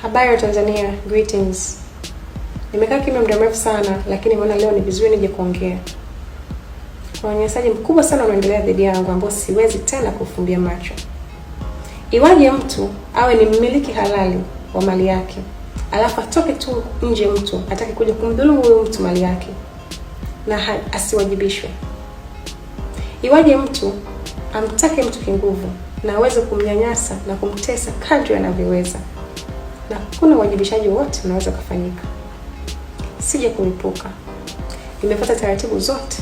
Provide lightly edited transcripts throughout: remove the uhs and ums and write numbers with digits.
Habari ya Tanzania, greetings. Nimekaa kimya muda mrefu sana, lakini nimeona leo ni vizuri nije kuongea. Kuna unyanyasaji mkubwa sana unaendelea dhidi yangu ambao siwezi tena kufumbia macho. Iwaje mtu awe ni mmiliki halali wa mali yake, alafu atoke tu nje mtu atake kuja kumdhulumu huyo mtu mali yake na asiwajibishwe. Iwaje mtu amtake mtu kinguvu na aweze kumnyanyasa na kumtesa kadri anavyoweza, na kuna wajibishaji wote unaweza kufanyika. Sije kulipuka. Nimefuata taratibu zote.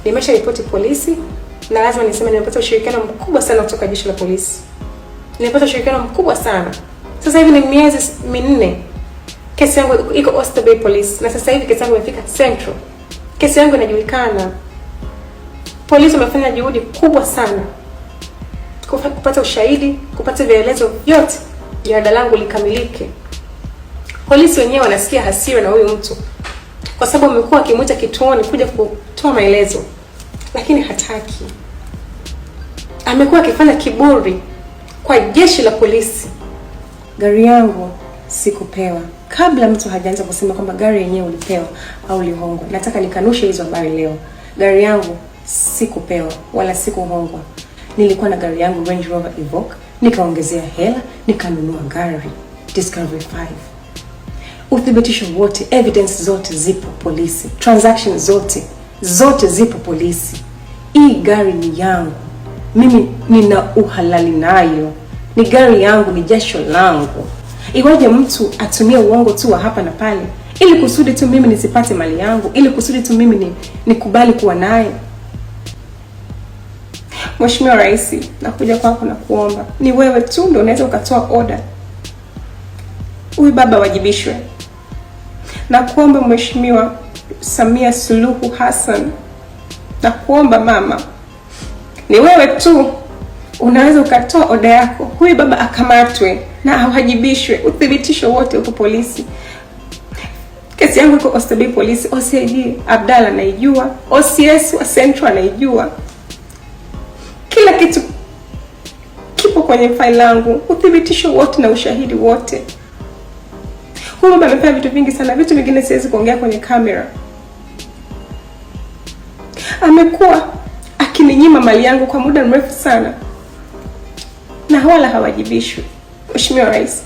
Nimesha ripoti polisi, na lazima niseme nimepata ushirikiano mkubwa sana kutoka jeshi la polisi. Nimepata ushirikiano mkubwa sana. Sasa hivi ni miezi 4. Kesi yangu iko Oyster Bay Police, na sasa hivi kesi yangu imefika Central. Kesi yangu inajulikana. Polisi wamefanya juhudi kubwa sana kupata ushahidi, kupata vielelezo vyote jarada langu likamilike. Polisi wenyewe wanasikia hasira na huyu mtu kwa sababu amekuwa akimuita kituoni kuja kutoa maelezo, lakini hataki. Amekuwa akifanya kiburi kwa jeshi la polisi. Gari yangu sikupewa. Kabla mtu hajaanza kusema kwamba gari yenyewe ulipewa au ulihongwa, nataka nikanushe hizo habari leo. Gari yangu sikupewa wala sikuhongwa. Nilikuwa na gari yangu Range Rover Evoque, nikaongezea hela, nikanunua gari Discovery 5. Uthibitisho wote, evidence zote zipo polisi. Transactions zote zipo polisi. Hii gari ni yangu. Mimi nina uhalali nayo. Ni gari yangu, ni jasho langu. Iwaje mtu atumie uongo tu wa hapa na pale ili kusudi tu mimi nisipate mali yangu, ili kusudi tu mimi nikubali kuwa naye? Mheshimiwa Rais, nakuja kwako na kuomba. Ni wewe tu ndio unaweza ukatoa order huyu baba wajibishwe. Na kuomba Mheshimiwa Samia Suluhu Hassan, na kuomba mama, ni wewe tu unaweza ukatoa order yako huyu baba akamatwe na awajibishwe. Uthibitisho wote uko polisi. Kesi yangu iko Oyster Bay Police. OCD Abdalla anaijua, OCS wa Central anaijua. Kila kitu kipo kwenye file langu, uthibitisho wote na ushahidi wote. Huyu baba amefanya vitu vingi sana, vitu vingine siwezi kuongea kwenye kamera. Amekuwa akininyima mali yangu kwa muda mrefu sana, na wala hawajibishwi. Mheshimiwa Rais,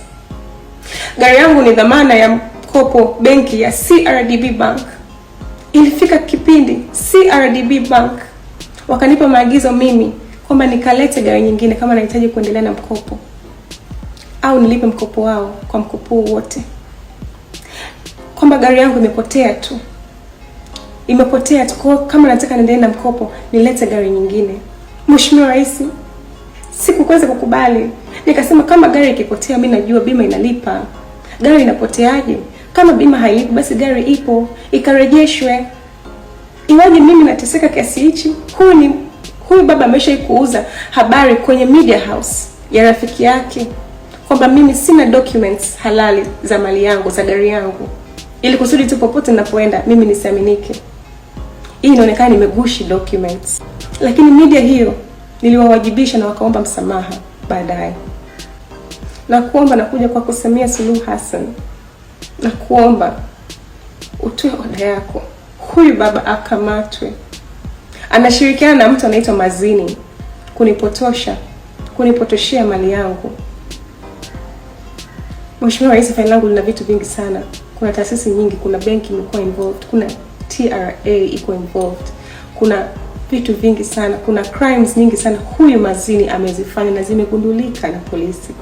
gari yangu ni dhamana ya mkopo benki ya CRDB Bank. Ilifika kipindi CRDB Bank wakanipa maagizo mimi kwamba nikalete gari nyingine kama nahitaji kuendelea na mkopo, au nilipe mkopo wao kwa mkopo wote. Kwamba gari yangu imepotea tu. Kwa kama nataka niendelee na mkopo nilete gari nyingine. Mheshimiwa Rais, sikuweza kukubali. Nikasema kama gari ikipotea mimi najua bima inalipa. Gari inapoteaje? Kama bima hailipi basi gari ipo, ikarejeshwe. Iwaje mimi nateseka kiasi hichi? Huyu baba ameshaikuuza habari kwenye media house ya rafiki yake kwamba mimi sina documents halali za mali yangu, za gari yangu, ili kusudi tu popote ninapoenda mimi nisiaminike. Hii inaonekana nimegushi documents. Lakini media hiyo niliwawajibisha na wakaomba msamaha baadaye. Na kuomba nakuja kwa Samia Suluhu Hassan, na kuomba utoe order yako huyu baba akamatwe. Anashirikiana na mtu anaitwa Mazini kunipotoshea mali yangu. Mheshimiwa Rais, faili langu lina vitu vingi sana. Kuna taasisi nyingi, kuna benki imekuwa involved, kuna TRA iko involved. Kuna vitu vingi sana, kuna crimes nyingi sana huyu Mazini amezifanya na zimegundulika na polisi.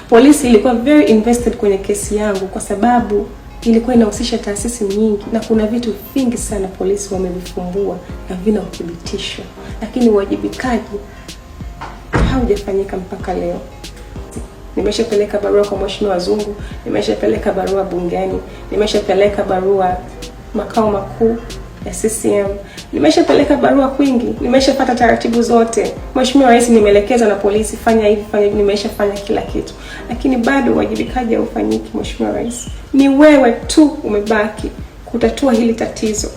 Polisi ilikuwa very invested kwenye kesi yangu kwa sababu ilikuwa inahusisha taasisi nyingi, na kuna vitu vingi sana polisi wamevifumbua na vina uthibitisho, lakini uwajibikaji haujafanyika mpaka leo. Nimeshapeleka barua kwa Mheshimiwa Zungu, nimeshapeleka barua bungeni, nimeshapeleka barua makao makuu ya CCM, nimeshapeleka barua kwingi, nimeshapata taratibu zote. Mheshimiwa Rais, nimeelekezwa na polisi fanya hivi, nimeshafanya kila kitu, lakini bado wajibikaji haufanyiki. Mheshimiwa Rais, ni wewe tu umebaki kutatua hili tatizo.